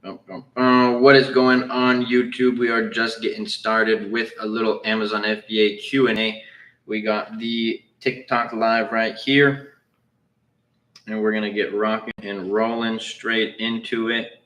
What is going on, YouTube? We are just getting started with a little Amazon FBA Q&A. We got the TikTok live right here, and we're going to get rocking and rolling straight into it.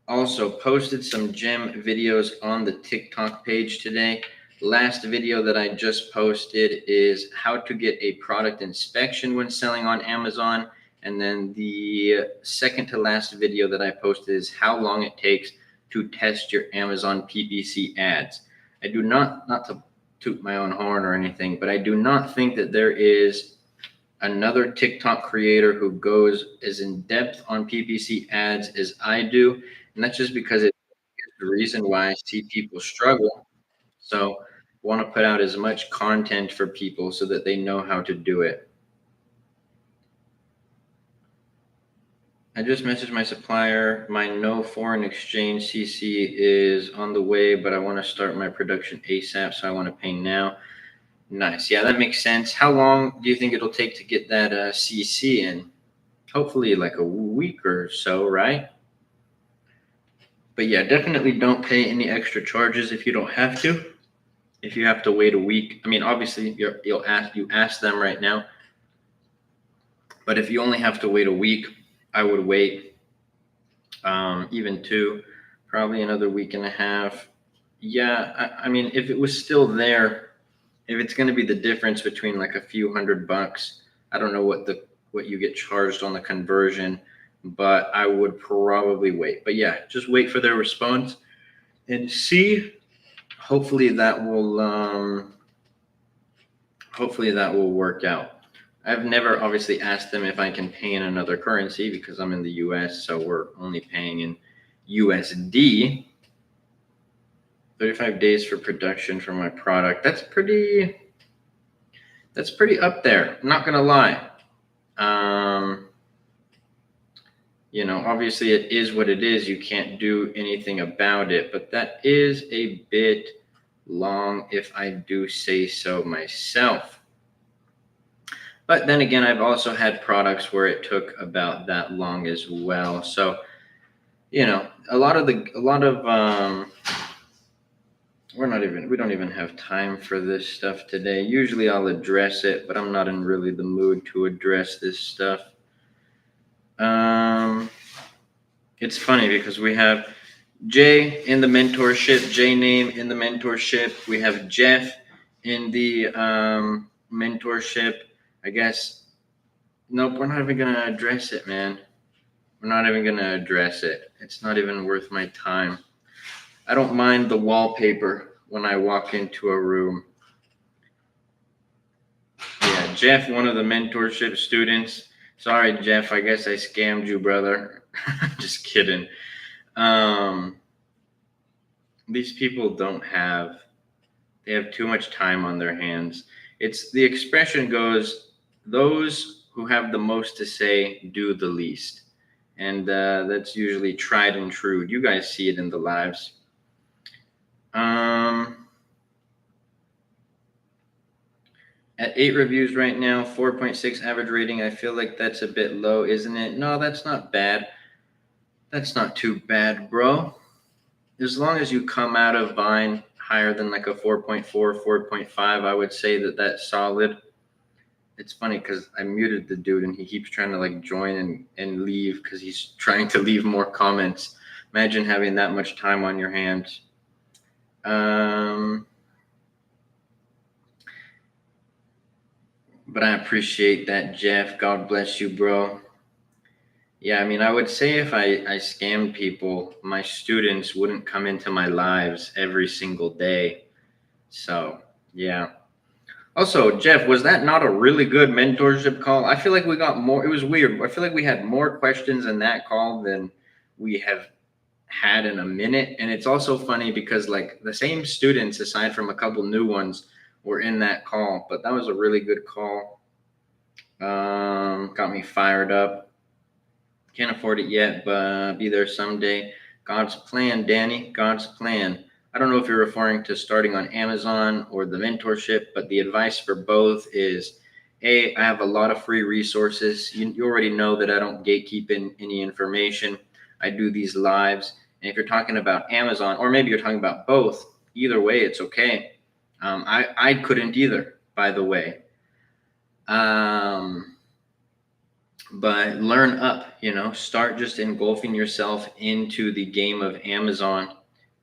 Also, posted some gem videos on the TikTok page today. Last video that I just posted is how to get a product inspection when selling on Amazon. And then the second to last video that I posted is how long it takes to test your Amazon PPC ads. I do not to toot my own horn or anything, but I do not think that there is another TikTok creator who goes as in depth on PPC ads as I do. And that's just because it's the reason why I see people struggle. So I want to put out as much content for people so that they know how to do it. I just messaged my supplier. My no foreign exchange CC is on the way, but I want to start my production ASAP, so I want to pay now. Nice. Yeah, that makes sense. How long do you think it'll take to get that CC in? Hopefully like a week or so, right? But yeah, definitely don't pay any extra charges if you don't have to. If you have to wait a week, I mean, obviously you ask them right now. But if you only have to wait a week, I would wait even two, probably another week and a half. Yeah, I mean, if it was still there, if it's going to be the difference between like a few $100, I don't know what you get charged on the conversion, but I would probably wait. But yeah, just wait for their response and see. Hopefully that will work out. I've never obviously asked them if I can pay in another currency because I'm in the US, so we're only paying in USD. 35 days for production for my product. That's pretty up there. I'm not gonna lie. You know, obviously it is what it is. You can't do anything about it, but that is a bit long if I do say so myself. But then again, I've also had products where it took about that long as well. So, you know, we don't even have time for this stuff today. Usually I'll address it, but I'm not in really the mood to address this stuff. It's funny because we have Jay in the mentorship, Jay name in the mentorship. We have Jeff in the mentorship. I guess, nope, we're not even going to address it, man. We're not even going to address it. It's not even worth my time. I don't mind the wallpaper when I walk into a room. Yeah, Jeff, one of the mentorship students. Sorry, Jeff, I guess I scammed you, brother. Just kidding. These people they have too much time on their hands. It's the expression goes, those who have the most to say do the least. And that's usually tried and true. You guys see it in the lives. At 8 reviews right now, 4.6 average rating. I feel like that's a bit low, isn't it? No, that's not bad. That's not too bad, bro. As long as you come out of Vine higher than like a 4.4, 4.5, I would say that's solid. It's funny because I muted the dude and he keeps trying to like join and leave because he's trying to leave more comments. Imagine having that much time on your hands. But I appreciate that, Jeff. God bless you, bro. Yeah, I mean, I would say if I scammed people, my students wouldn't come into my lives every single day. So, yeah. Also, Jeff, was that not a really good mentorship call? I feel like we got more. It was weird. I feel like we had more questions in that call than we have had in a minute. And it's also funny because like the same students, aside from a couple new ones, were in that call. But that was a really good call. Got me fired up. Can't afford it yet, but be there someday. God's plan, Danny. God's plan. I don't know if you're referring to starting on Amazon or the mentorship, but the advice for both is, A, I have a lot of free resources. You already know that I don't gatekeep in any information. I do these lives. And if you're talking about Amazon, or maybe you're talking about both, either way, it's okay. I couldn't either, by the way. But learn up, start just engulfing yourself into the game of Amazon.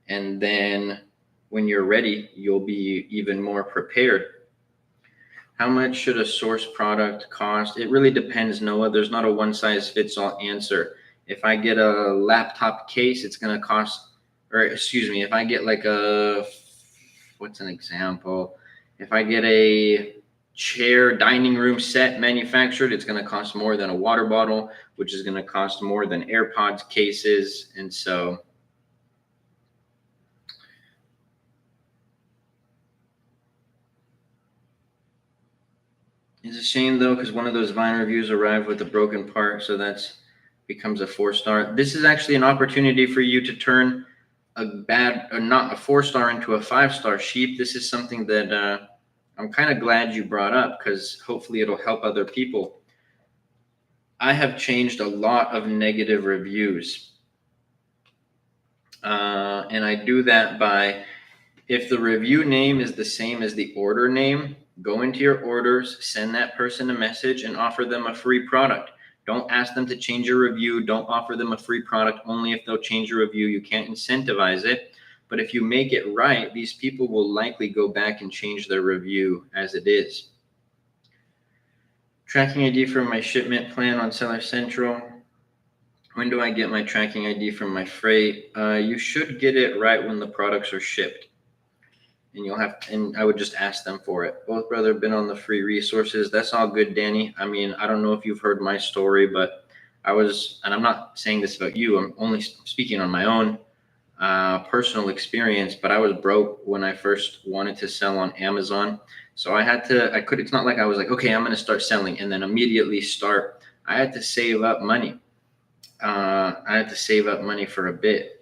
And then when you're ready, you'll be even more prepared. How much should a source product cost? It really depends, Noah. There's not a one size fits all answer. If I get a laptop case, it's going to cost, or excuse me, if I get like what's an example? If I get a chair dining room set manufactured, it's going to cost more than a water bottle, which is going to cost more than AirPods cases. And so it's a shame though, because one of those Vine reviews arrived with a broken part, so that's becomes a 4-star. This is actually an opportunity for you to turn not a 4-star into a 5-star sheep. This is something that I'm kind of glad you brought up, because hopefully it'll help other people. I have changed a lot of negative reviews. And I do that by, if the review name is the same as the order name, go into your orders, send that person a message, and offer them a free product. Don't ask them to change your review. Don't offer them a free product only if they'll change your review. You can't incentivize it. But if you make it right, these people will likely go back and change their review as it is. Tracking ID for my shipment plan on Seller Central. When do I get my tracking ID from my freight? You should get it right when the products are shipped. And I would just ask them for it. Both brother been on the free resources. That's all good, Danny. I mean, I don't know if you've heard my story, but and I'm not saying this about you, I'm only speaking on my own personal experience, but I was broke when I first wanted to sell on Amazon. So it's not like I was like, okay, I'm going to start selling and then immediately start. I had to save up money. For a bit.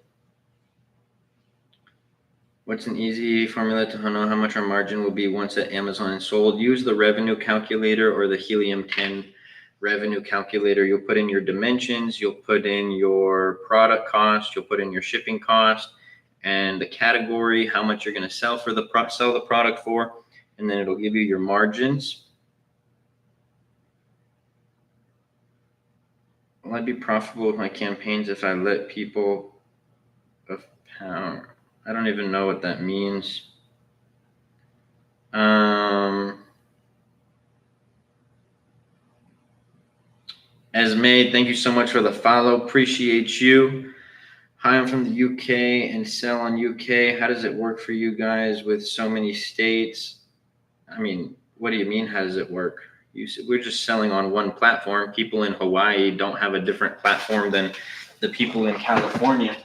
What's an easy formula to know how much our margin will be once at Amazon and sold? Use the revenue calculator or the Helium 10 revenue calculator. You'll put in your dimensions, you'll put in your product cost, you'll put in your shipping cost and the category, how much you're going to sell the product for, and then it'll give you your margins. Will I be profitable with my campaigns if I let people of power? I don't even know what that means. Esme, thank you so much for the follow. Appreciate you. Hi, I'm from the UK and sell on UK. How does it work for you guys with so many states? I mean, what do you mean, how does it work? We're just selling on one platform. People in Hawaii don't have a different platform than the people in California.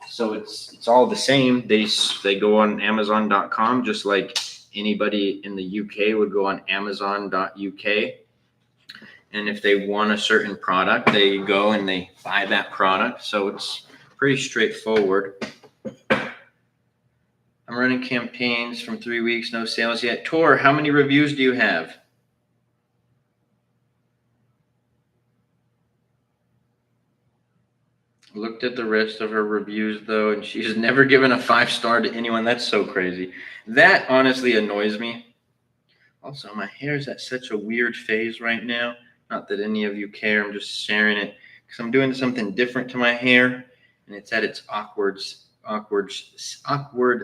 So it's all the same. They go on Amazon.com just like anybody in the UK would go on Amazon.uk. And if they want a certain product, they go and they buy that product. So it's pretty straightforward. I'm running campaigns from 3 weeks, no sales yet. Tor, how many reviews do you have? Looked at the rest of her reviews though, and she's never given a 5-star to anyone. That's so crazy. That honestly annoys me. Also, my hair's at such a weird phase right now. Not that any of you care. I'm just sharing it because I'm doing something different to my hair, and it's at its awkward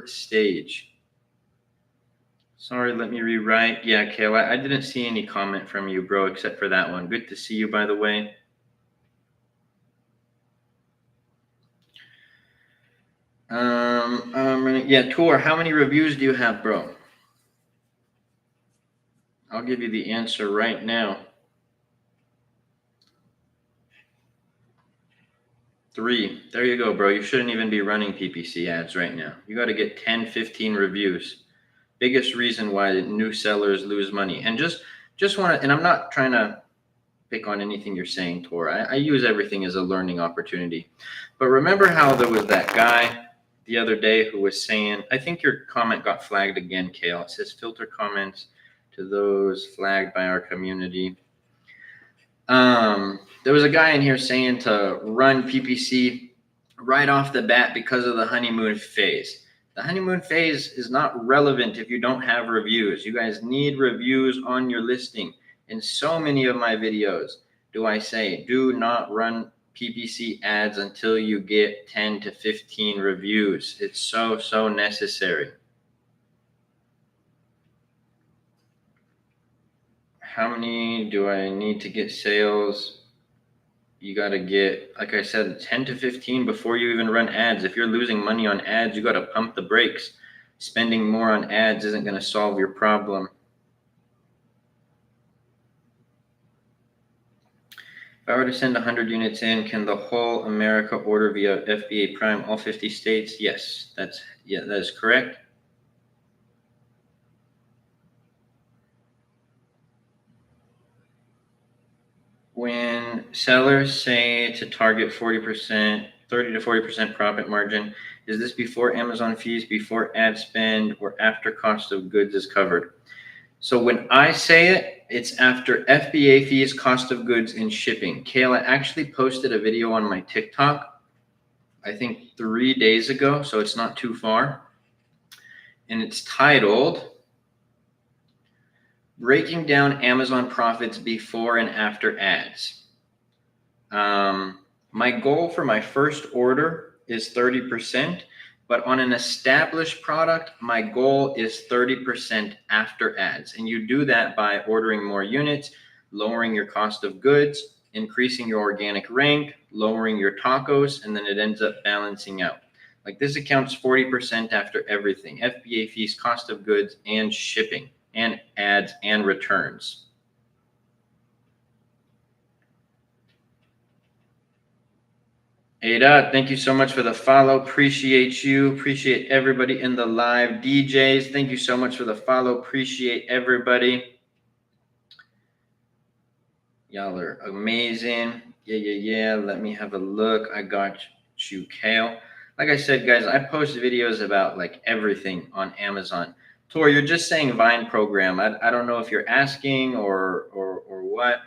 stage. Sorry, let me rewrite. Yeah, Kayla, I didn't see any comment from you, bro, except for that one. Good to see you, by the way. Tor, how many reviews do you have, bro? I'll give you the answer right now. 3. There you go, bro. You shouldn't even be running PPC ads right now. You got to get 10, 15 reviews. Biggest reason why new sellers lose money. And and I'm not trying to pick on anything you're saying, Tor. I use everything as a learning opportunity. But remember how there was that guy the other day who was saying, I think your comment got flagged again, Kale. It says filter comments to those flagged by our community. There was a guy in here saying to run PPC right off the bat because of the honeymoon phase. The honeymoon phase is not relevant if you don't have reviews. You guys need reviews on your listing. In so many of my videos, do I say, do not run PPC ads until you get 10 to 15 reviews. It's so necessary. How many do I need to get sales? You got to get, like I said, 10 to 15 before you even run ads. If you're losing money on ads, you got to pump the brakes. Spending more on ads isn't going to solve your problem. If I were to send 100 units in, can the whole America order via FBA Prime, all 50 states? Yes, that is correct. When sellers say to target 40%, 30 to 40% profit margin, is this before Amazon fees, before ad spend, or after cost of goods is covered? So when I say it, it's after FBA fees, cost of goods, and shipping. Kayla actually posted a video on my TikTok, I think 3 days ago, so it's not too far. And it's titled, Breaking Down Amazon Profits Before and After Ads. My goal for my first order is 30%, but on an established product, my goal is 30% after ads. And you do that by ordering more units, lowering your cost of goods, increasing your organic rank, lowering your tacos, and then it ends up balancing out. Like this accounts 40% after everything, FBA fees, cost of goods, and shipping, and ads, and returns. Ada, thank you so much for the follow. Appreciate you. Appreciate everybody in the live. DJs, thank you so much for the follow. Appreciate everybody. Y'all are amazing. Yeah. Let me have a look. I got you, Kale. Like I said, guys, I post videos about like everything on Amazon. Tor, you're just saying Vine program. I don't know if you're asking or what.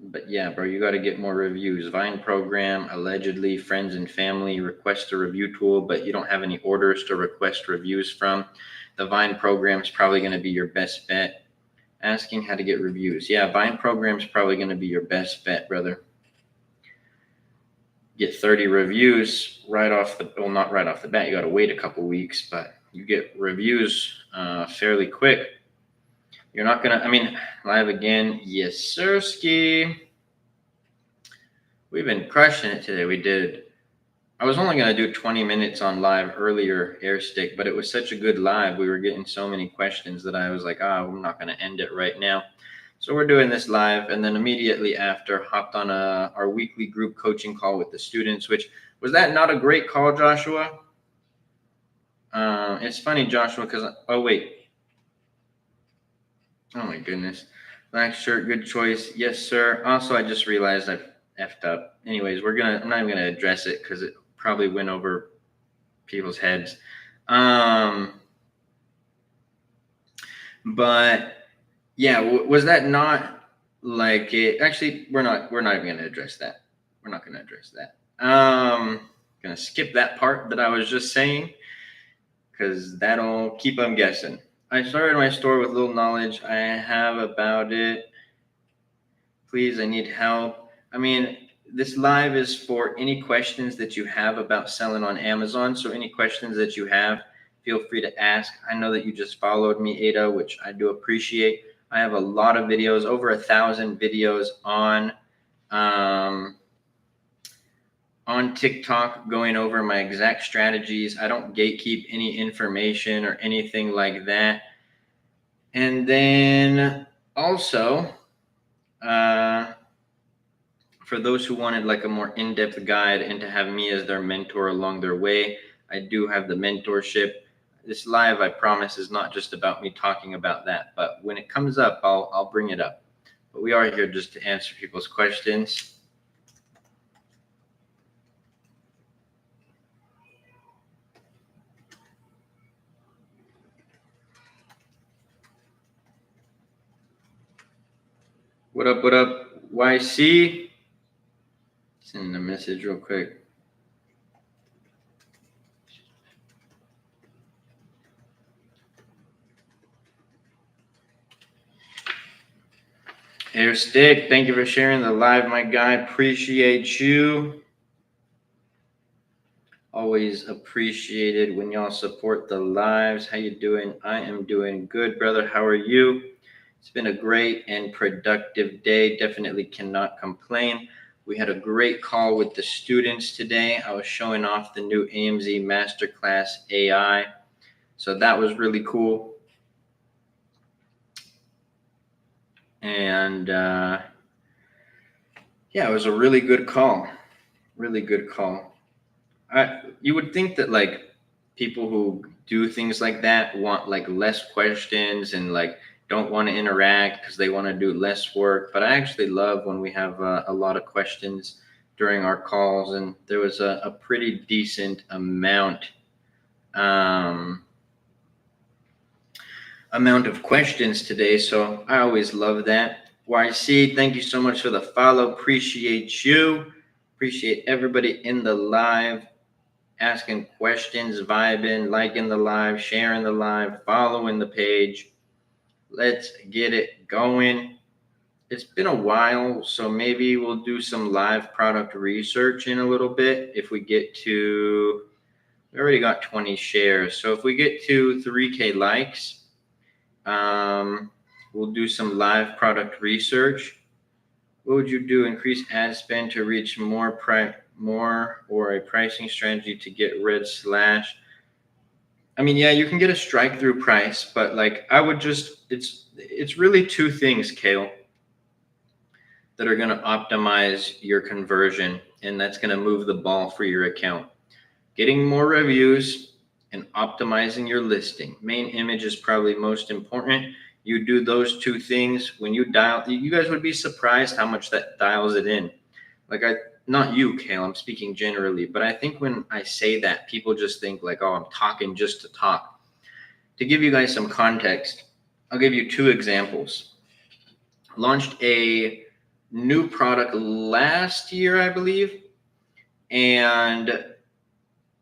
But yeah, bro, you got to get more reviews. Vine program, allegedly, friends and family request a review tool, but you don't have any orders to request reviews from. The Vine program is probably going to be your best bet. Asking how to get reviews. Yeah, Vine program is probably going to be your best bet, brother. Get 30 reviews right off the, well, not right off the bat. You got to wait a couple weeks, but you get reviews fairly quick. You're not going to, I mean, live again. Yes, sir, Ski. We've been crushing it today. I was only going to do 20 minutes on live earlier, Airstick, but it was such a good live. We were getting so many questions that I was like, I'm not going to end it right now. So we're doing this live. And then immediately after, hopped on our weekly group coaching call with the students, which was that not a great call, Joshua? It's funny, Joshua, because, oh, wait. Oh my goodness. Black shirt, good choice. Yes, sir. Also, I just realized I effed up. Anyways, I'm not even gonna address it because it probably went over people's heads. But yeah, was that not like it? Actually, we're not even gonna address that. We're not gonna address that. Gonna skip that part that I was just saying because that'll keep them guessing. I started my store with little knowledge I have about it. Please, I need help. I mean, this live is for any questions that you have about selling on Amazon. So any questions that you have, feel free to ask. I know that you just followed me, Ada, which I do appreciate. I have a lot of videos, over 1,000 videos on TikTok going over my exact strategies. I don't gatekeep any information or anything like that. And then also, for those who wanted like a more in-depth guide and to have me as their mentor along their way, I do have the mentorship. This live, I promise, is not just about me talking about that, but when it comes up, I'll bring it up. But we are here just to answer people's questions. What up, YC? Sending a message real quick. Air Stick, thank you for sharing the live, my guy. Appreciate you. Always appreciated when y'all support the lives. How you doing? I am doing good, brother. How are you? It's been a great and productive day. Definitely cannot complain. We had a great call with the students today. I was showing off the new AMZ Masterclass AI. So that was really cool. And yeah, it was a really good call. Really good call. You would think that like people who do things like that want like less questions and like don't want to interact because they want to do less work. But I actually love when we have a lot of questions during our calls, and there was a pretty decent amount of questions today. So I always love that. YC, thank you so much for the follow. Appreciate you. Appreciate everybody in the live. Asking questions, vibing, liking the live, sharing the live, following the page. Let's get it going. It's been a while, so maybe we'll do some live product research in a little bit. If we get to, we already got 20 shares. So if we get to 3K likes, we'll do some live product research. What would you do? Increase ad spend to reach more or a pricing strategy to get red slash? I mean, yeah, you can get a strike through price, but like I would just, it's really two things, Kale, that are going to optimize your conversion, and that's going to move the ball for your account. Getting more reviews and optimizing your listing. Main image is probably most important. You do those two things when you dial, you guys would be surprised how much that dials it in. Like not you, Kale, I'm speaking generally, but I think when I say that, people just think like, oh, I'm talking just to talk. To give you guys some context, I'll give you two examples. Launched a new product last year, I believe, and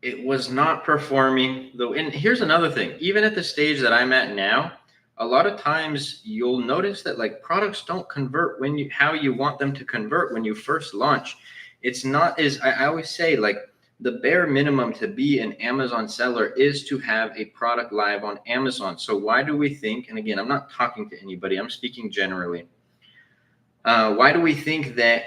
it was not performing though. And here's another thing, even at the stage that I'm at now, a lot of times you'll notice that like products don't convert how you want them to convert when you first launch. It's not as I always say, like the bare minimum to be an Amazon seller is to have a product live on Amazon. So why do we think, and again, I'm not talking to anybody, I'm speaking generally. Why do we think that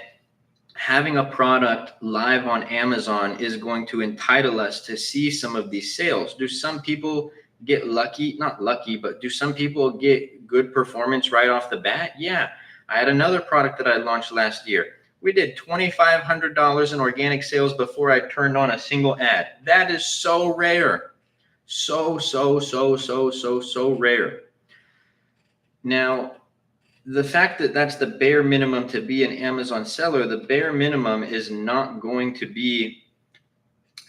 having a product live on Amazon is going to entitle us to see some of these sales? Do some people get lucky? Not lucky, but do some people get good performance right off the bat? Yeah. I had another product that I launched last year. We did $2,500 in organic sales before I turned on a single ad. That is so rare. So rare. Now, the fact that that's the bare minimum to be an Amazon seller, the bare minimum is not going to be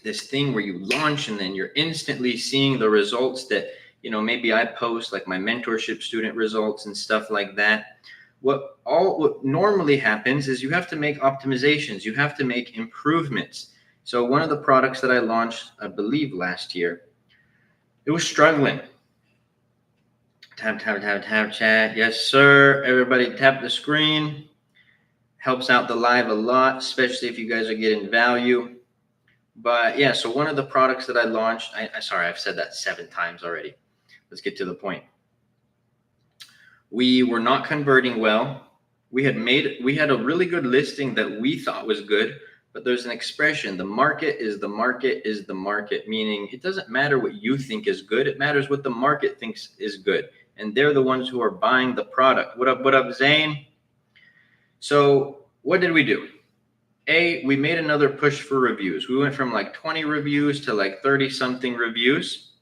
this thing where you launch and then you're instantly seeing the results that, maybe I post, like my mentorship student results and stuff like that. What normally happens is you have to make optimizations. You have to make improvements. So one of the products that I launched, I believe last year, it was struggling. Tap, chat. Yes, sir. Everybody tap the screen. Helps out the live a lot, especially if you guys are getting value. But yeah, so one of the products that I launched, sorry, I've said that 7 times already. Let's get to the point. We were not converting well. We had a really good listing that we thought was good, but there's an expression, the market is the market is the market, meaning it doesn't matter what you think is good. It matters what the market thinks is good. And they're the ones who are buying the product. What up, Zane? So what did we do? We made another push for reviews. We went from like 20 reviews to like 30 something reviews.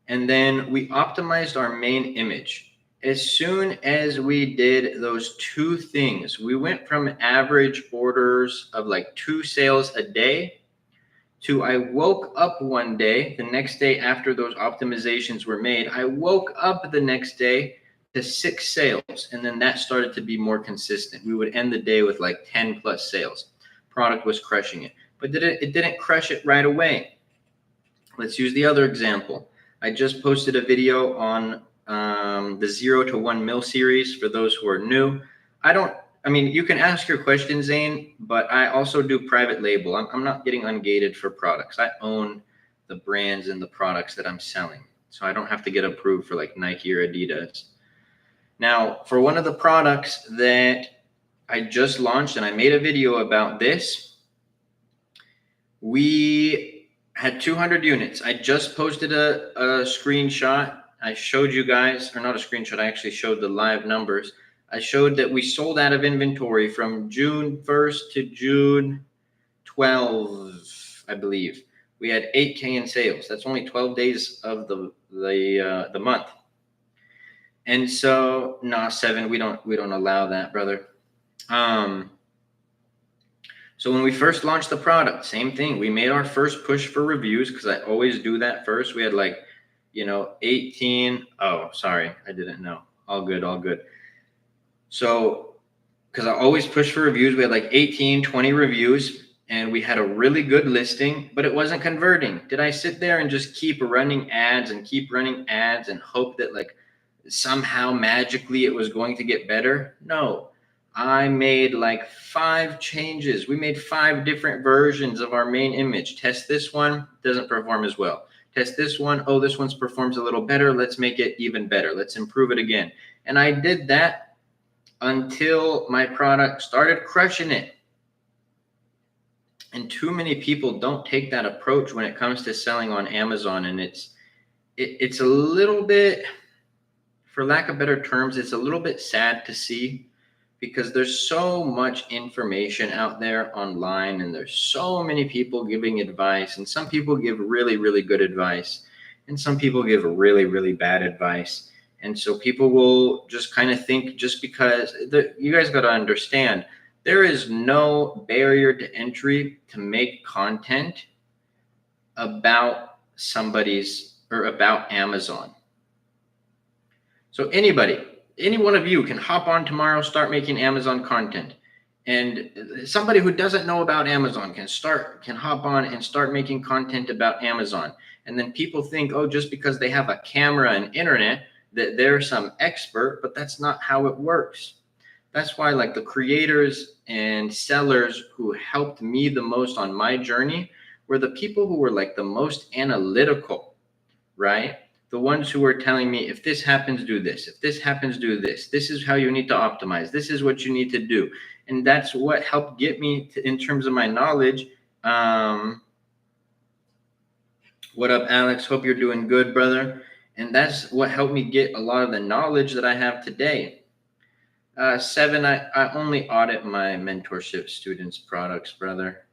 And then we optimized our main image. As soon as we did those two things, we went from average orders of like 2 sales a day to I woke up one day, the next day after those optimizations were made, I woke up the next day to 6 sales. And then that started to be more consistent. We would end the day with like 10 plus sales. product was crushing it. But it didn't crush it right away. Let's use the other example. I just posted a video on the 0 to 1 mil series for those who are new. You can ask your question, Zane, but I also do private label. I'm not getting ungated for products. I own the brands and the products that I'm selling. So I don't have to get approved for like Nike or Adidas. Now, for one of the products that I just launched, and I made a video about this, we had 200 units. I just posted a screenshot. I showed you guys, or not a screenshot, I actually showed the live numbers. I showed that we sold out of inventory from June 1st to June 12th, I believe. We had 8K in sales. That's only 12 days of the month. And so, 7, we don't allow that, brother. So when we first launched the product, same thing. We made our first push for reviews because I always do that first. We had 18. Oh, sorry. I didn't know. All good. So, because I always push for reviews, we had 18, 20 reviews, and we had a really good listing, but it wasn't converting. Did I sit there and just keep running ads and hope that somehow magically it was going to get better? No. I made 5 changes. We made 5 different versions of our main image. Test this one, doesn't perform as well. Test this one, oh, this one's performs a little better. Let's make it even better. Let's improve it again. And I did that until my product started crushing it. And too many people don't take that approach when it comes to selling on Amazon. And it's a little bit, for lack of better terms, it's a little bit sad to see, because there's so much information out there online, and there's so many people giving advice, and some people give really, really good advice, and some people give really, really bad advice. And so people will just kind of think, just because you guys got to understand, there is no barrier to entry to make content about about Amazon. So any one of you can hop on tomorrow, start making Amazon content. And somebody who doesn't know about Amazon can hop on and start making content about Amazon. And then people think, oh, just because they have a camera and internet, that they're some expert, but that's not how it works. That's why the creators and sellers who helped me the most on my journey were the people who were the most analytical, right? The ones who were telling me, if this happens, do this. If this happens, do this. This is how you need to optimize. This is what you need to do. And that's what helped get me in terms of my knowledge. What up, Alex? Hope you're doing good, brother. And that's what helped me get a lot of the knowledge that I have today. 7, I only audit my mentorship students' products, brother.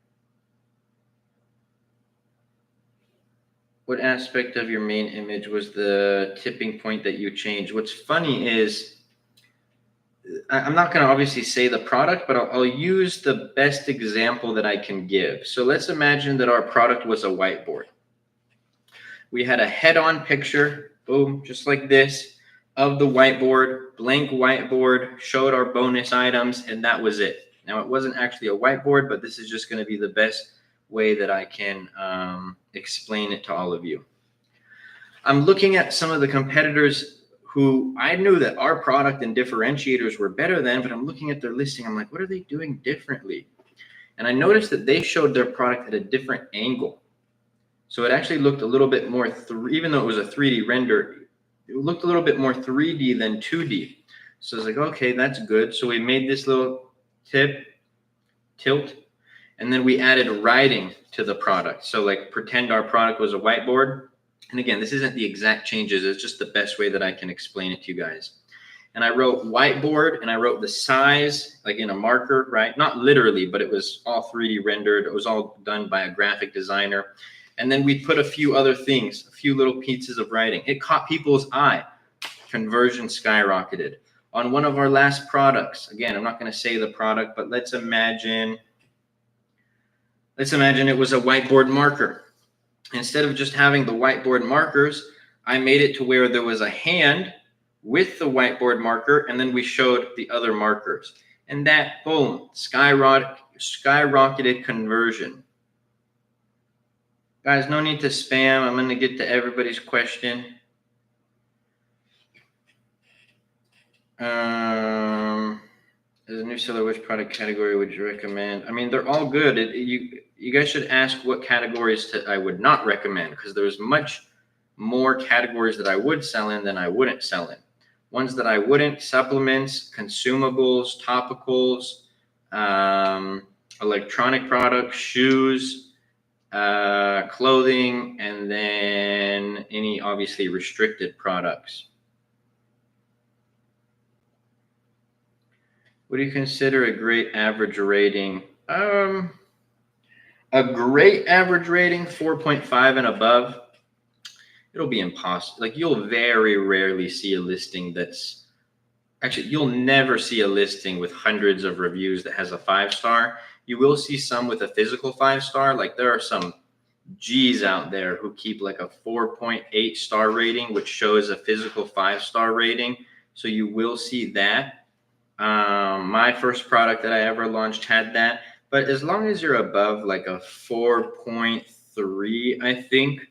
What aspect of your main image was the tipping point that you changed? What's funny is, I'm not going to obviously say the product, but I'll use the best example that I can give. So let's imagine that our product was a whiteboard. We had a head-on picture, boom, just like this, of the whiteboard, blank whiteboard, showed our bonus items, and that was it. Now, it wasn't actually a whiteboard, but this is just going to be the best way that I can explain it to all of you. I'm looking at some of the competitors who I knew that our product and differentiators were better than, but I'm looking at their listing. I'm like, what are they doing differently? And I noticed that they showed their product at a different angle. So it actually looked a little bit more, even though it was a 3D render, it looked a little bit more 3D than 2D. So I was like, okay, that's good. So we made this little tilt, and then we added writing to the product. So pretend our product was a whiteboard. And again, this isn't the exact changes. It's just the best way that I can explain it to you guys. And I wrote whiteboard, and I wrote the size in a marker, right? Not literally, but it was all 3D rendered. It was all done by a graphic designer. And then we put a few other things, a few little pieces of writing. It caught people's eye. Conversion skyrocketed. On one of our last products, again, I'm not going to say the product, but let's imagine it was a whiteboard marker. Instead of just having the whiteboard markers, I made it to where there was a hand with the whiteboard marker, and then we showed the other markers. And that, boom, skyrocketed skyrocketed conversion. Guys, no need to spam. I'm going to get to everybody's question. As a new seller, which product category would you recommend? I mean, they're all good. You guys should ask what categories I would not recommend, because there's much more categories that I would sell in than I wouldn't sell in. Ones that I wouldn't: supplements, consumables, topicals, electronic products, shoes, clothing, and then any obviously restricted products. What do you consider a great average rating? A great average rating, 4.5 and above. It'll be impossible. Like, you'll very rarely see a listing that's actually, you'll never see a listing with hundreds of reviews that has a 5-star. You will see some with a physical 5-star. Like, there are some G's out there who keep like a 4.8 star rating, which shows a physical 5-star rating. So you will see that. My first product that I ever launched had that. But as long as you're above like a 4.3, I think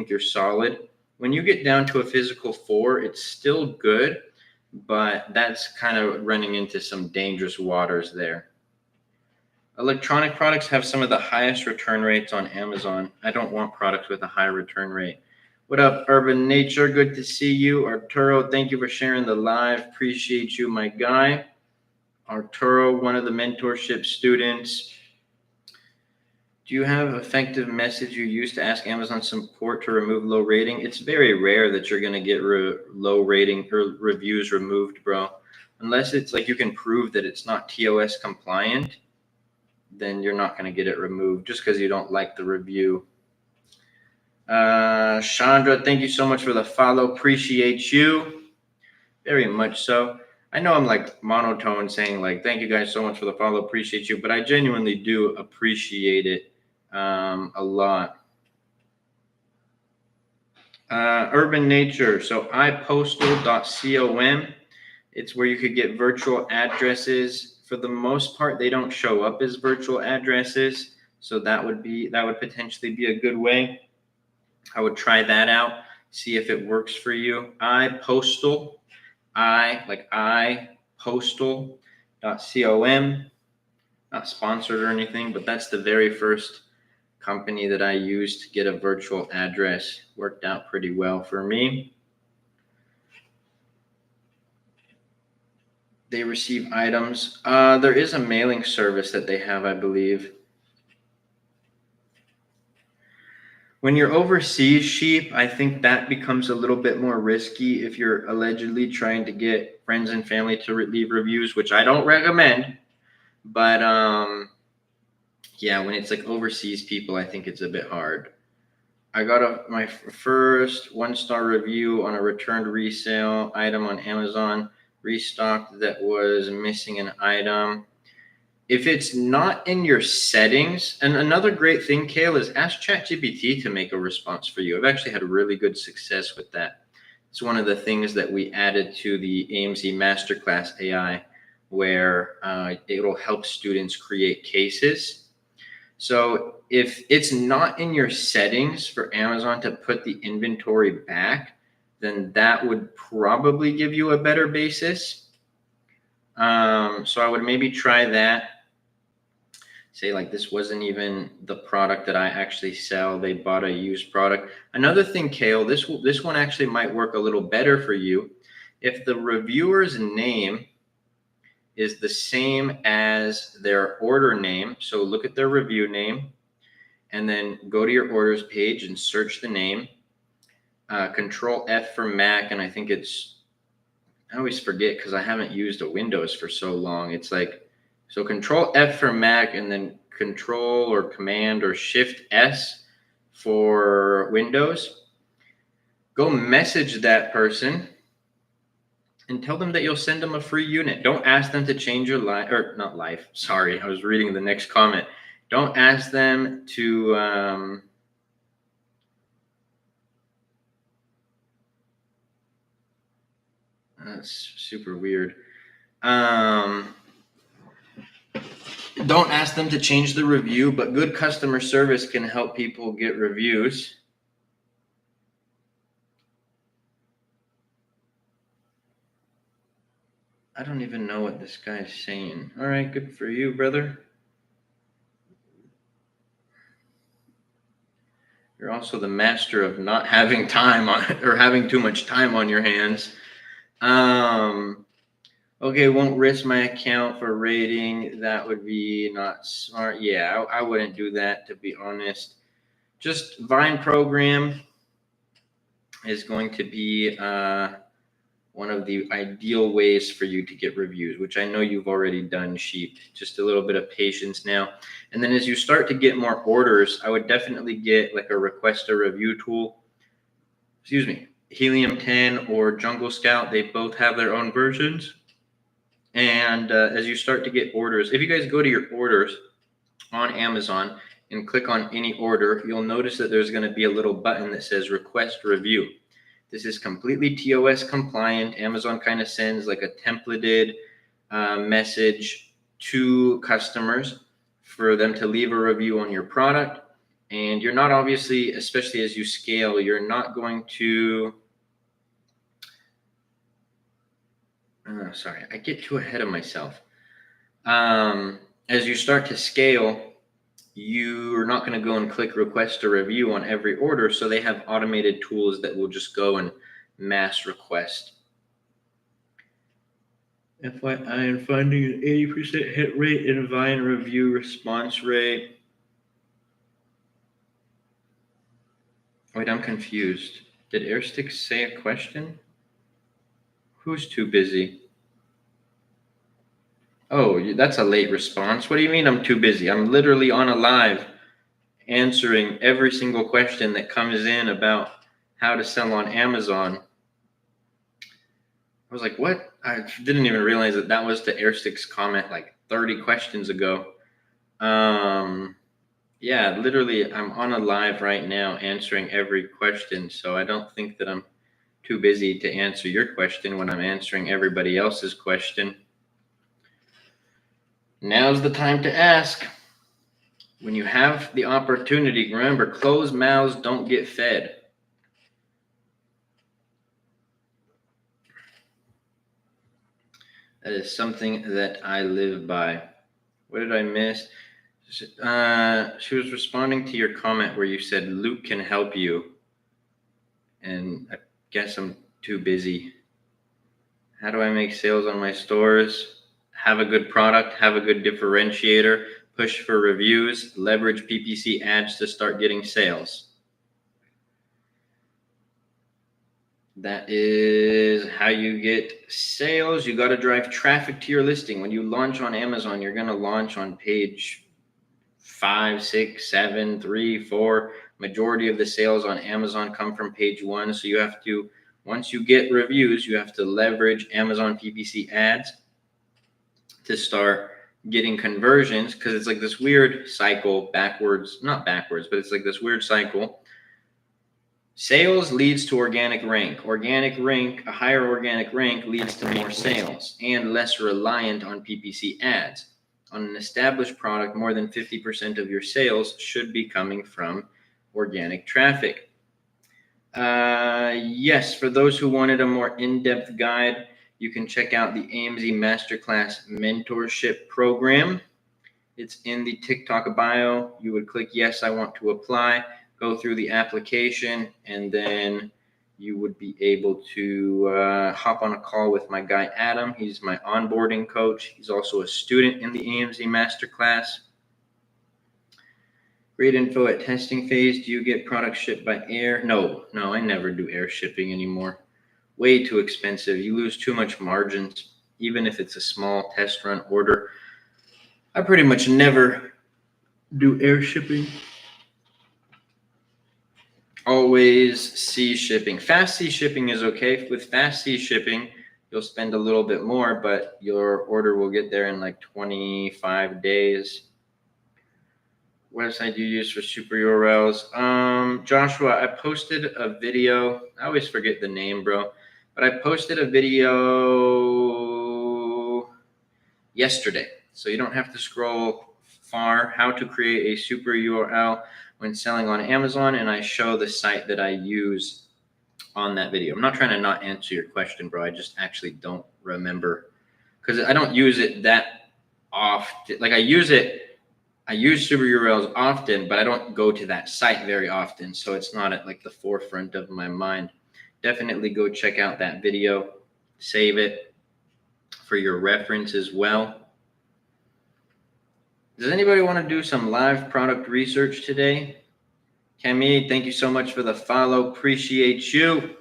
you're solid. When you get down to a physical 4, it's still good, but that's kind of running into some dangerous waters there. Electronic products have some of the highest return rates on Amazon. I don't want products with a high return rate. What up, Urban Nature? Good to see you. Arturo, thank you for sharing the live. Appreciate you, my guy. Arturo, one of the mentorship students. Do you have an effective message you use to ask Amazon support to remove low rating? It's very rare that you're going to get low rating or reviews removed, bro. Unless it's like you can prove that it's not TOS compliant, then you're not going to get it removed just because you don't like the review. Chandra, thank you so much for the follow. Appreciate you very much. So I know I'm like monotone saying like, thank you guys so much for the follow. Appreciate you. But I genuinely do appreciate it a lot. Urban Nature. So ipostal.com. It's where you could get virtual addresses. For the most part, they don't show up as virtual addresses. So that would potentially be a good way. I would try that out, see if it works for you. ipostal.com. Not sponsored or anything, but that's the very first company that I used to get a virtual address. Worked out pretty well for me. They receive items. There is a mailing service that they have, I believe. When you're overseas, Sheep, I think that becomes a little bit more risky if you're allegedly trying to get friends and family to leave reviews, which I don't recommend. But yeah, when it's like overseas people, I think it's a bit hard. I got my first 1-star review on a returned resale item on Amazon, restocked that was missing an item. If it's not in your settings, and another great thing, Kale, is ask ChatGPT to make a response for you. I've actually had really good success with that. It's one of the things that we added to the AMZ Masterclass AI, where it'll help students create cases. So if it's not in your settings for Amazon to put the inventory back, then that would probably give you a better basis. So I would maybe try that. Say like, this wasn't even the product that I actually sell. They bought a used product. Another thing, Kale, this one actually might work a little better for you. If the reviewer's name is the same as their order name, so look at their review name and then go to your orders page and search the name. Control F for Mac, and I think I always forget because I haven't used a Windows for so long. It's like, so Control F for Mac, and then Control or Command or Shift S for Windows. Go message that person and tell them that you'll send them a free unit. Don't ask them to change your life, or not life. Sorry, I was reading the next comment. Don't ask them to that's super weird. Don't ask them to change the review, but good customer service can help people get reviews. I don't even know what this guy's saying. All right, good for you, brother. You're also the master of not having time on, or having too much time on your hands. Okay, won't risk my account for rating. That would be not smart. Yeah, I wouldn't do that, to be honest. Just Vine program is going to be one of the ideal ways for you to get reviews, which I know you've already done, Sheep. Just a little bit of patience now. And then as you start to get more orders, I would definitely get like a request a review tool. Excuse me, Helium 10 or Jungle Scout. They both have their own versions. And as you start to get orders, if you guys go to your orders on Amazon and click on any order, you'll notice that there's going to be a little button that says request review. This is completely TOS compliant. Amazon kind of sends like a templated message to customers for them to leave a review on your product. And you're not, obviously, especially as you scale, you're not going to, sorry, I get too ahead of myself. As you start to scale, you're not going to go and click request a review on every order. So they have automated tools that will just go and mass request. FYI, I'm finding an 80% hit rate in Vine review response rate. Wait, I'm confused. Did Airstick say a question? Who's too busy? Oh, that's a late response. What do you mean I'm too busy? I'm literally on a live answering every single question that comes in about how to sell on Amazon. I was like, what? I didn't even realize that that was the Airstick's comment like 30 questions ago. Yeah, literally, I'm on a live right now answering every question. So I don't think that I'm too busy to answer your question when I'm answering everybody else's question. Now's the time to ask. When you have the opportunity, remember, closed mouths don't get fed. That is something that I live by. What did I miss? She was responding to your comment where you said Luke can help you. And I guess I'm too busy. How do I make sales on my stores? Have a good product, have a good differentiator, push for reviews, leverage PPC ads to start getting sales. That is how you get sales. You got to drive traffic to your listing. When you launch on Amazon, you're going to launch on page 5, 6, 7, 3, 4. Majority of the sales on Amazon come from page 1. So you have to, once you get reviews, you have to leverage Amazon PPC ads to start getting conversions, because it's like this weird cycle backwards, not backwards, but it's like this weird cycle. Sales leads to organic rank. A higher organic rank leads to more sales and less reliant on PPC ads. On an established product, more than 50% of your sales should be coming from organic traffic. Yes, for those who wanted a more in-depth guide, you can check out the AMZ Masterclass Mentorship program. It's in the TikTok bio. You would click yes, I want to apply, go through the application, and then you would be able to hop on a call with my guy, Adam. He's my onboarding coach. He's also a student in the AMZ Masterclass. Great info at testing phase. Do you get products shipped by air? No, I never do air shipping anymore. Way too expensive. You lose too much margins, even if it's a small test run order. I pretty much never do air shipping. Always sea shipping. Fast sea shipping is okay. With fast sea shipping, you'll spend a little bit more, but your order will get there in like 25 days. Website do you use for super URLs? Joshua, I posted a video. I always forget the name, bro. But I posted a video yesterday. So you don't have to scroll far. How to create a super URL when selling on Amazon. And I show the site that I use on that video. I'm not trying to not answer your question, bro. I just actually don't remember because I don't use it that often. Like I use super URLs often, but I don't go to that site very often. So it's not at like the forefront of my mind. Definitely go check out that video, save it for your reference as well. Does anybody want to do some live product research today? Cami, thank you so much for the follow. Appreciate you.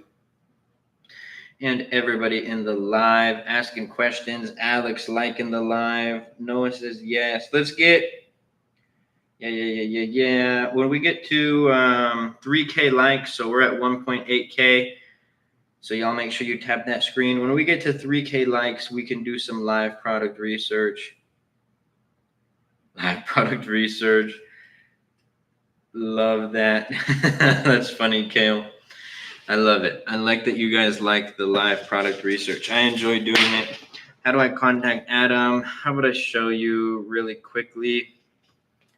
And everybody in the live asking questions. Alex liking the live. Noah says yes. Let's get, yeah. When we get to 3K likes, so we're at 1.8K. So y'all make sure you tap that screen. When we get to 3K likes, we can do some live product research. Live product research. Love that. That's funny, Kale. I love it. I like that you guys like the live product research. I enjoy doing it. How do I contact Adam? How about I show you really quickly?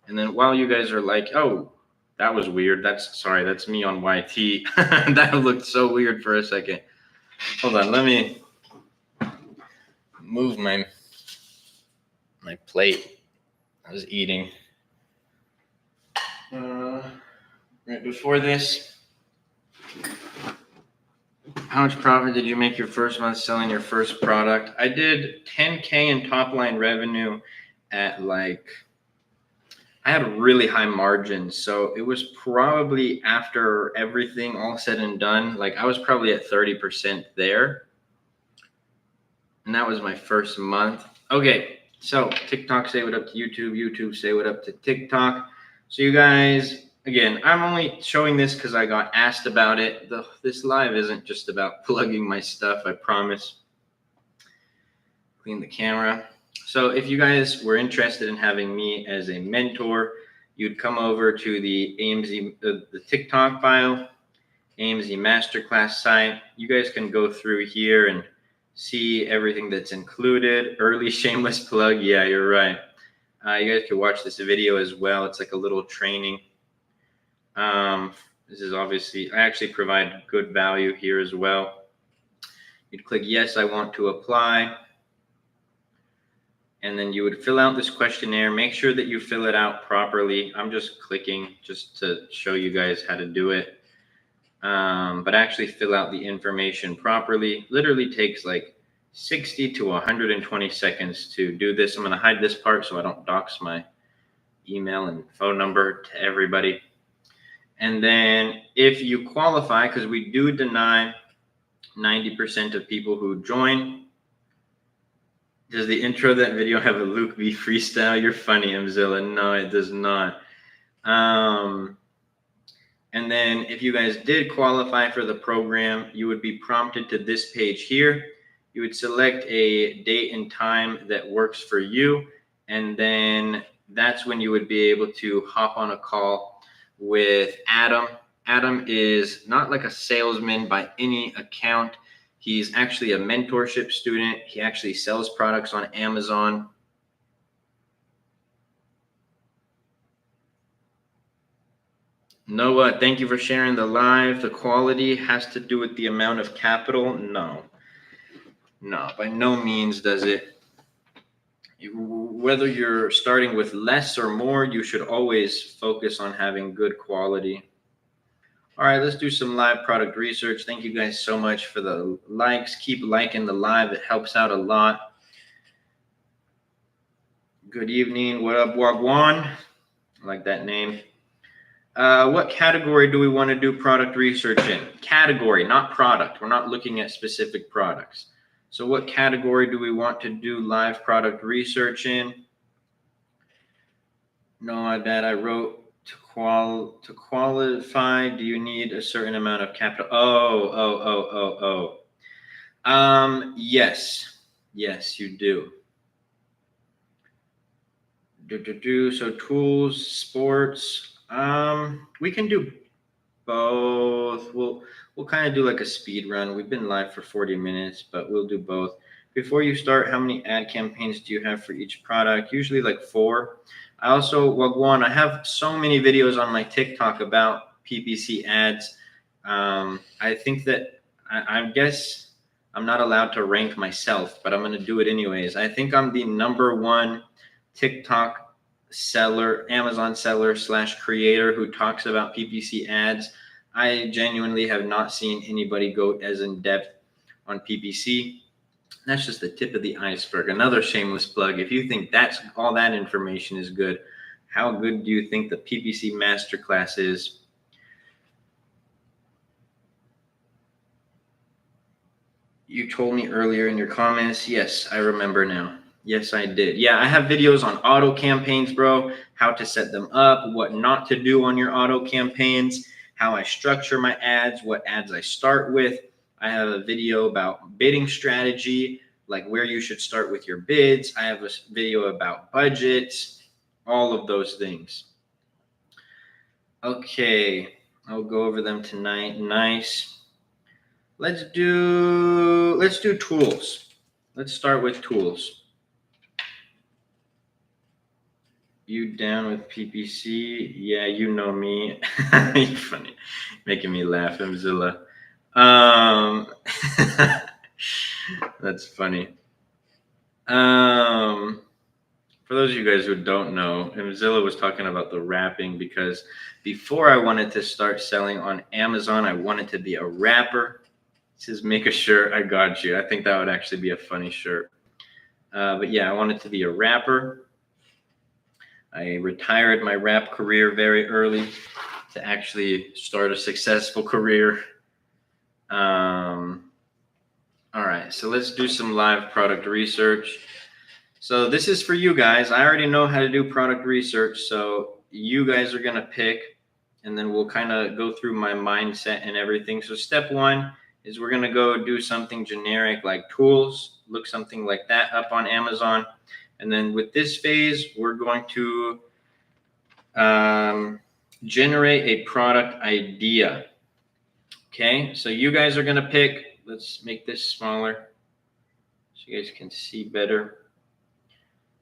And then while you guys are like, oh, that was weird. That's me on YT. That looked so weird for a second. Hold on, let me move my plate. I was eating. Right before this, how much profit did you make your first month selling your first product? I did 10K in top line revenue at I had really high margins. So it was probably after everything all said and done, I was probably at 30% there. And that was my first month. Okay, so TikTok, say what up to YouTube. YouTube, say what up to TikTok. So you guys, again, I'm only showing this because I got asked about it. This live isn't just about plugging my stuff, I promise. Clean the camera. So if you guys were interested in having me as a mentor, you'd come over to the AMZ, the TikTok file, AMZ Masterclass site. You guys can go through here and see everything that's included. Early shameless plug. Yeah, you're right. You guys can watch this video as well. It's like a little training. This is obviously, I actually provide good value here as well. You'd click yes, I want to apply. And then you would fill out this questionnaire. Make sure that you fill it out properly. I'm just clicking just to show you guys how to do it. But actually fill out the information properly. Literally takes 60 to 120 seconds to do this. I'm going to hide this part so I don't dox my email and phone number to everybody. And then if you qualify, because we do deny 90% of people who join. Does the intro of that video have a Luke V freestyle? You're funny, Mzilla. No, it does not. And then if you guys did qualify for the program, you would be prompted to this page here. You would select a date and time that works for you. And then that's when you would be able to hop on a call with Adam. Adam is not like a salesman by any account. He's actually a mentorship student. He actually sells products on Amazon. Noah, thank you for sharing the live. The quality has to do with the amount of capital. No, by no means does it. Whether you're starting with less or more, you should always focus on having good quality. All right, let's do some live product research. Thank you guys so much for the likes. Keep liking the live. It helps out a lot. Good evening. What up, Wagwan? I like that name. What category do we want to do product research in? Category, not product. We're not looking at specific products. So what category do we want to do live product research in? No, I bet I wrote to qualify, do you need a certain amount of capital? Yes, you do. So tools, sports, we can do both. We'll kind of do like a speed run. We've been live for 40 minutes, but we'll do both. before you start, how many ad campaigns do you have for each product? Usually like 4. I also, Wagwan, I have so many videos on my TikTok about PPC ads. I think that I guess I'm not allowed to rank myself, but I'm going to do it anyways. I think I'm the #1 TikTok seller, Amazon seller / creator who talks about PPC ads. I genuinely have not seen anybody go as in depth on PPC. That's just the tip of the iceberg. Another shameless plug. If you think that's all that information is good, how good do you think the PPC Masterclass is? You told me earlier in your comments. Yes, I remember now. Yes, I did. Yeah, I have videos on auto campaigns, bro, how to set them up, what not to do on your auto campaigns, how I structure my ads, what ads I start with. I have a video about bidding strategy, like where you should start with your bids. I have a video about budgets, all of those things. Okay, I'll go over them tonight. Nice. Let's do tools. Let's start with tools. You down with PPC? Yeah, you know me. You're funny, making me laugh, Mzilla. That's funny. For those of you guys who don't know, Mzilla was talking about the wrapping because before I wanted to start selling on Amazon, I wanted to be a rapper. It says, make a shirt, I got you. I think that would actually be a funny shirt. But yeah, I wanted to be a rapper. I retired my rap career very early to actually start a successful career. All right, so let's do some live product research. So this is for you guys. I already know how to do product research, so you guys are gonna pick, and then we'll kind of go through my mindset and everything. So step 1 is we're gonna go do something generic like tools, look something like that up on Amazon. And then with this phase, we're going to generate a product idea. Okay, so you guys are gonna pick, let's make this smaller so you guys can see better.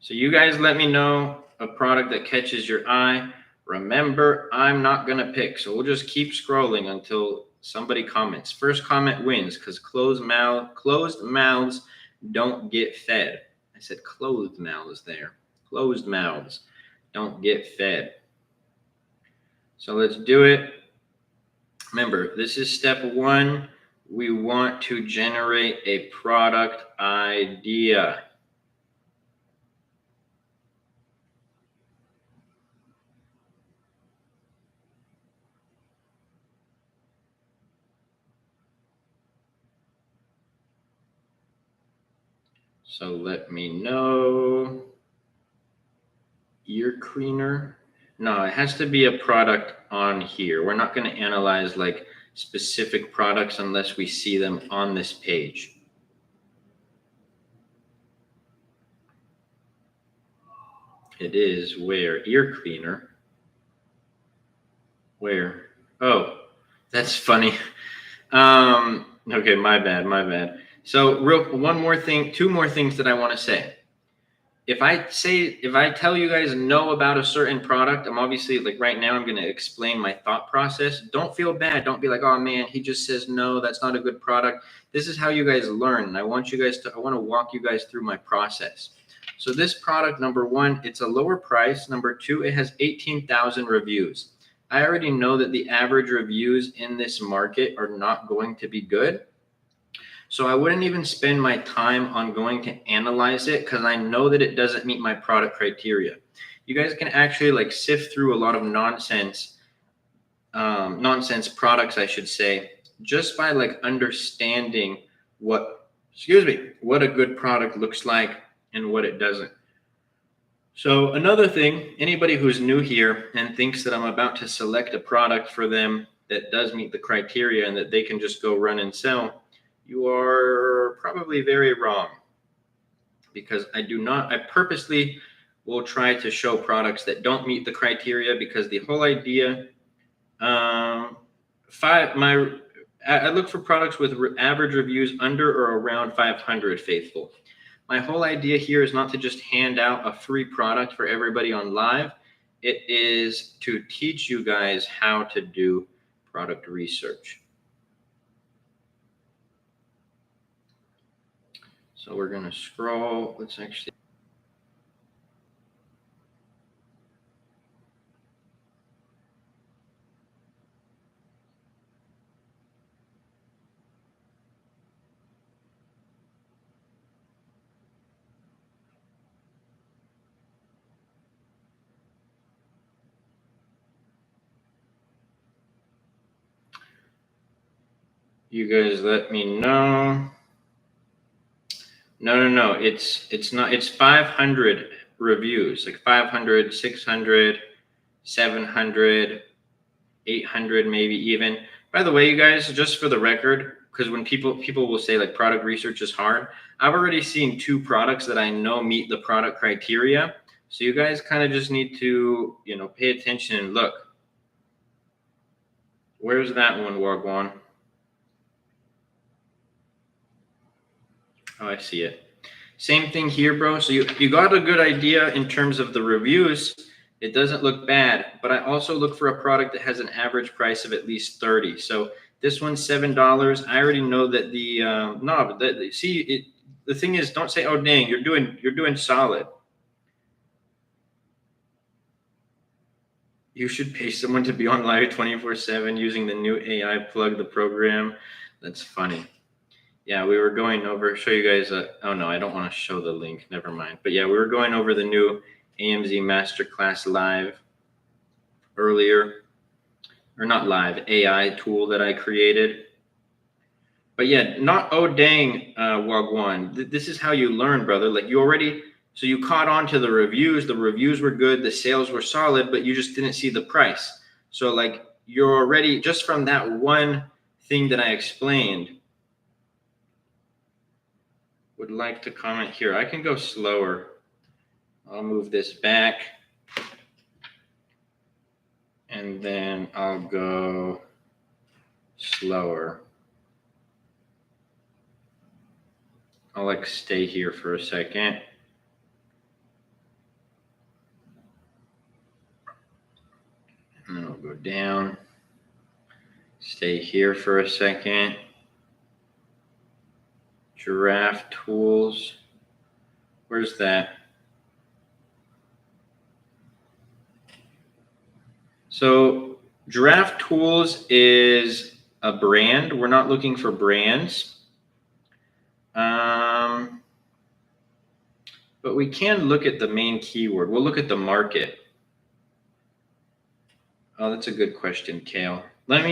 So you guys let me know a product that catches your eye. Remember, I'm not gonna pick, so we'll just keep scrolling until somebody comments. First comment wins, because closed mouths don't get fed. I said closed mouths there. Closed mouths don't get fed. So let's do it. Remember, this is step 1. We want to generate a product idea. So let me know. Ear cleaner. No, it has to be a product on here. We're not going to analyze like specific products unless we see them on this page. It is where? Ear cleaner. Where? Oh, that's funny. Okay, my bad. So one more thing, 2 more things that I want to say. If I tell you guys know about a certain product, I'm obviously like right now, I'm going to explain my thought process. Don't feel bad. Don't be like, oh man, he just says no, that's not a good product. This is how you guys learn. And I want to walk you guys through my process. So this product, number 1, it's a lower price. Number 2, it has 18,000 reviews. I already know that the average reviews in this market are not going to be good. So I wouldn't even spend my time on going to analyze it because I know that it doesn't meet my product criteria. You guys can actually like sift through a lot of nonsense products, I should say, just by like understanding what a good product looks like and what it doesn't. So another thing, anybody who's new here and thinks that I'm about to select a product for them that does meet the criteria and that they can just go run and sell, you are probably very wrong, because I purposely will try to show products that don't meet the criteria, because the whole idea, I look for products with average reviews under or around 500 faithful. My whole idea here is not to just hand out a free product for everybody on live. It is to teach you guys how to do product research. So we're going to scroll. Let's actually. You guys let me know. No. It's not. It's 500 reviews, like 500, 600, 700, 800, maybe even. By the way, you guys, just for the record, because when people will say like product research is hard, I've already seen 2 products that I know meet the product criteria. So you guys kind of just need to, pay attention and look. Where's that one, Wagwan? Oh, I see it. Same thing here, bro. So you got a good idea in terms of the reviews. It doesn't look bad, but I also look for a product that has an average price of at least 30. So this one's $7. I already know that the thing is, don't say, oh dang, you're doing solid. You should pay someone to be on live 24/7 using the new AI plug the program. That's funny. Yeah, we were going over, show you guys, oh no, I don't want to show the link, never mind. But yeah, we were going over the new AMZ Masterclass live earlier, or not live, AI tool that I created. But yeah, not oh dang, Wagwan. This is how you learn, brother. Like so you caught on to the reviews were good, the sales were solid, but you just didn't see the price. So like you're already, just from that one thing that I explained, would like to comment here. I can go slower. I'll move this back. And then I'll go slower. I'll like stay here for a second. And then I'll go down. Stay here for a second. Giraffe tools. Where's that? So Giraffe Tools is a brand. We're not looking for brands. But we can look at the main keyword. We'll look at the market. Oh, that's a good question, Kale. Let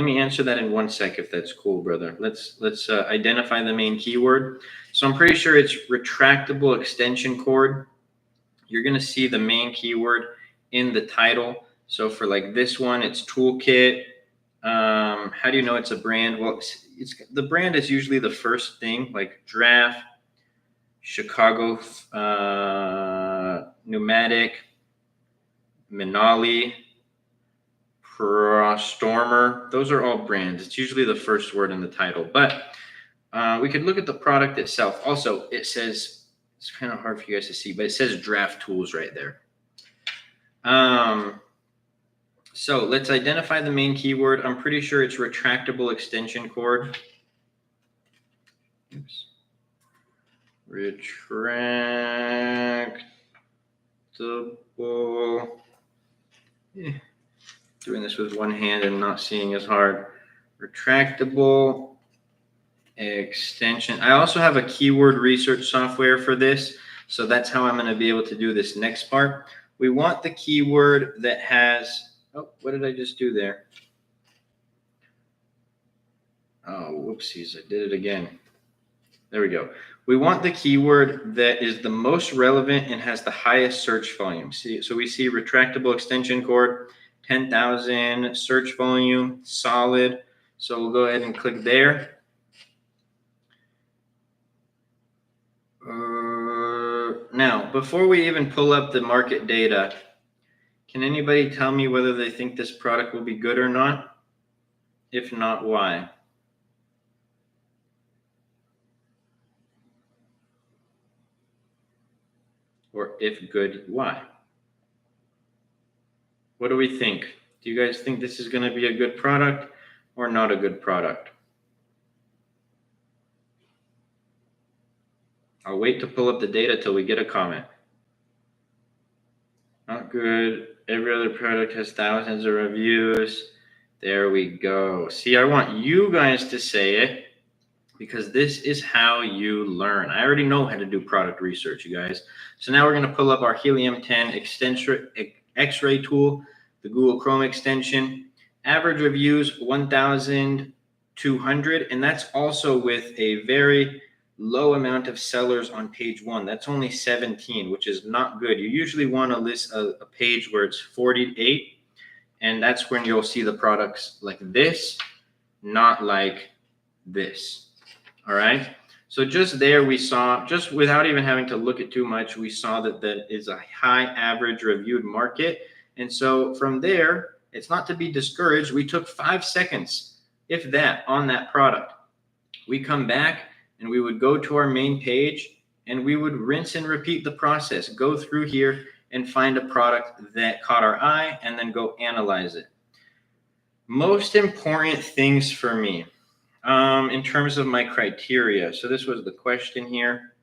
me answer that in 1 sec, if that's cool, brother. Let's identify the main keyword. So I'm pretty sure it's retractable extension cord. You're going to see the main keyword in the title. So for like this one, it's toolkit. How do you know it's a brand? Well, the brand is usually the first thing, like Draft, Chicago Pneumatic, Manali, Stormer. Those are all brands. It's usually the first word in the title, but we could look at the product itself. Also, it says, it's kind of hard for you guys to see, but it says Draft Tools right there. So let's identify the main keyword. I'm pretty sure it's retractable extension cord. Oops. Retractable. Doing this with one hand and not seeing is hard. Retractable extension. I also have a keyword research software for this. So that's how I'm going to be able to do this next part. We want the keyword that has, oh, what did I just do there? Oh, whoopsies, I did it again. There we go. We want the keyword that is the most relevant and has the highest search volume. So we see retractable extension cord, 10,000 search volume, solid. So we'll go ahead and click there. Now, before we even pull up the market data, can anybody tell me whether they think this product will be good or not? If not, why? Or if good, why? What do we think? Do you guys think this is going to be a good product or not a good product? I'll wait to pull up the data till we get a comment. Not good. Every other product has thousands of reviews. There we go. See, I want you guys to say it because this is how you learn. I already know how to do product research, you guys. So now we're going to pull up our Helium 10 X-ray tool, the Google Chrome extension. Average reviews 1,200, and that's also with a very low amount of sellers on page 1. That's only 17, which is not good. You usually want to list a page where it's 48, and that's when you'll see the products like this, not like this. All right. So just there we saw, just without even having to look at too much, we saw that that is a high average reviewed market. And so from there, it's not to be discouraged. We took 5 seconds, if that, on that product. We come back and we would go to our main page and we would rinse and repeat the process, go through here and find a product that caught our eye and then go analyze it. Most important things for me in terms of my criteria. So this was the question here.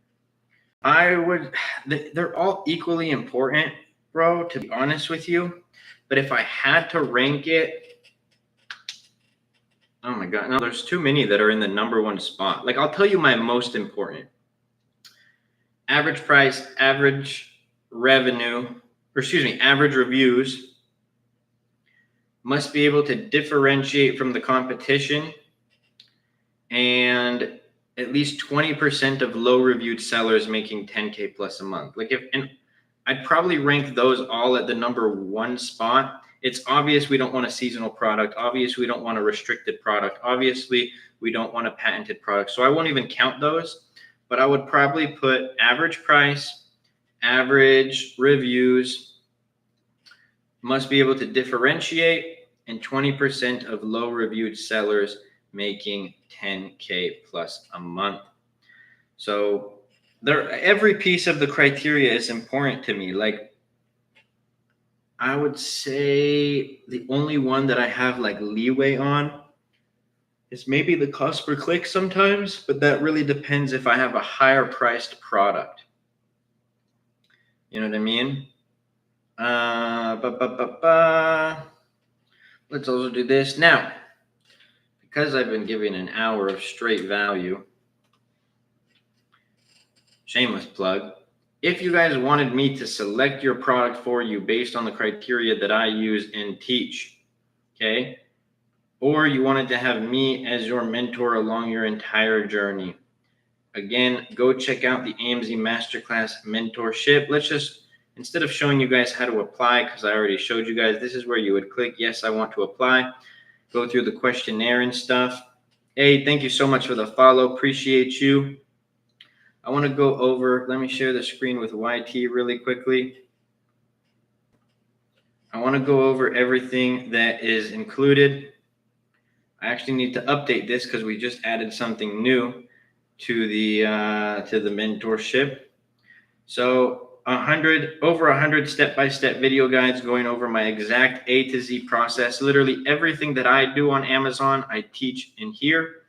They're all equally important, bro, to be honest with you. But if I had to rank it, oh my God, no, there's too many that are in the #1 spot. Like, I'll tell you my most important. Average price, average revenue, average reviews, must be able to differentiate from the competition, and at least 20% of low reviewed sellers making 10K plus a month. And I'd probably rank those all at the #1 spot. It's obvious we don't want a seasonal product. Obvious we don't want a restricted product. Obviously we don't want a patented product. So I won't even count those, but I would probably put average price, average reviews, must be able to differentiate, and 20% of low reviewed sellers making 10K plus a month. So every piece of the criteria is important to me. Like, I would say the only one that I have like leeway on is maybe the cost per click sometimes, but that really depends if I have a higher priced product. You know what I mean? Let's also do this. Now, because I've been giving an hour of straight value, shameless plug, if you guys wanted me to select your product for you based on the criteria that I use and teach, okay, or you wanted to have me as your mentor along your entire journey, again, go check out the AMZ Masterclass Mentorship. Let's just, instead of showing you guys how to apply, because I already showed you guys, this is where you would click, yes, I want to apply, go through the questionnaire and stuff. Hey, thank you so much for the follow. Appreciate you. I want to go over, let me share the screen with YT really quickly. I want to go over everything that is included. I actually need to update this because we just added something new to the mentorship. So over 100 step-by-step video guides going over my exact A to Z process. Literally everything that I do on Amazon, I teach in here.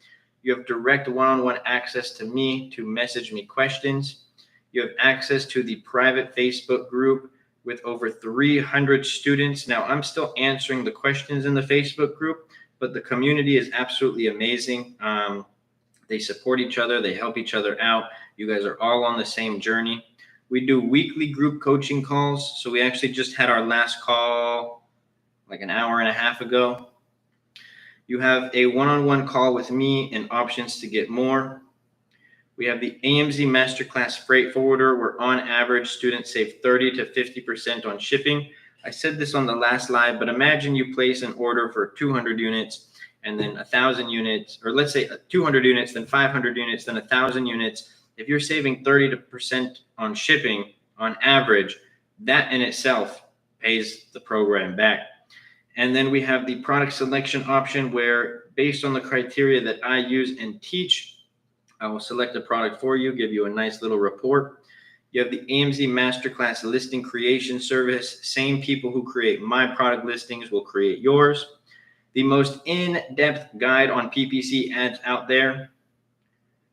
You have direct one-on-one access to me to message me questions. You have access to the private Facebook group with over 300 students. Now, I'm still answering the questions in the Facebook group, but the community is absolutely amazing. They support each other. They help each other out. You guys are all on the same journey. We do weekly group coaching calls. So we actually just had our last call like an hour and a half ago. You have a one-on-one call with me and options to get more. We have the AMZ Masterclass Freight Forwarder, where on average students save 30 to 50% on shipping. I said this on the last live, but imagine you place an order for 200 units and then 1,000 units, or let's say 200 units, then 500 units, then 1,000 units. If you're saving 30% on shipping on average, that in itself pays the program back. And then we have the product selection option, where based on the criteria that I use and teach, I will select a product for you, give you a nice little report. You have the AMZ Masterclass listing creation service. Same people who create my product listings will create yours. The most in-depth guide on PPC ads out there.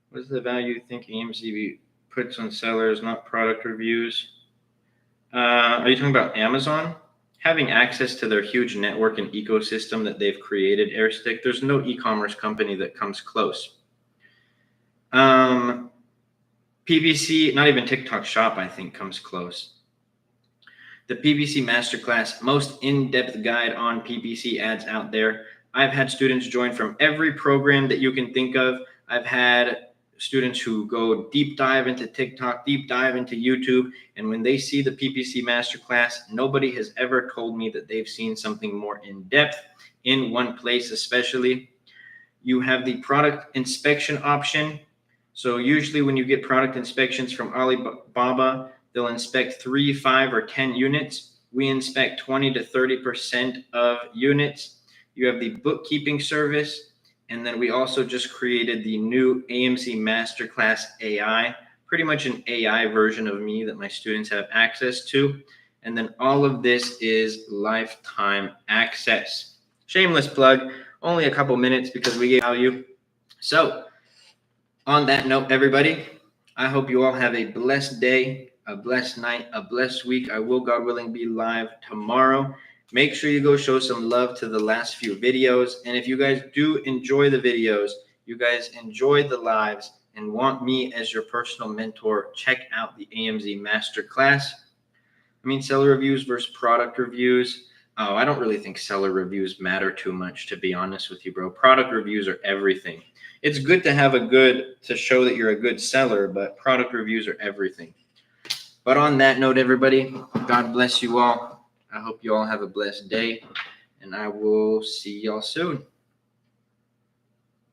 What is the value you think AMZ puts on sellers, not product reviews? Are you talking about Amazon? Having access to their huge network and ecosystem that they've created, Airstick, there's no e-commerce company that comes close. PPC, not even TikTok Shop, I think, comes close. The PPC Masterclass, most in-depth guide on PPC ads out there. I've had students join from every program that you can think of. I've had students who go deep dive into TikTok, deep dive into YouTube, and when they see the PPC Masterclass, nobody has ever told me that they've seen something more in-depth in one place especially. You have the product inspection option. So usually when you get product inspections from Alibaba, they'll inspect 3, 5, or 10 units. We inspect 20 to 30% of units. You have the bookkeeping service. And then we also just created the new AMZ Masterclass AI, pretty much an AI version of me that my students have access to. And then all of this is lifetime access. Shameless plug, only a couple minutes because we gave value. So on that note, everybody, I hope you all have a blessed day, a blessed night, a blessed week. I will, God willing, be live tomorrow. Make sure you go show some love to the last few videos. And if you guys do enjoy the videos, you guys enjoy the lives and want me as your personal mentor, check out the AMZ Masterclass. I mean, seller reviews versus product reviews. Oh, I don't really think seller reviews matter too much, to be honest with you, bro. Product reviews are everything. It's good to have to show that you're a good seller, but product reviews are everything. But on that note, everybody, God bless you all. I hope you all have a blessed day, and I will see y'all soon.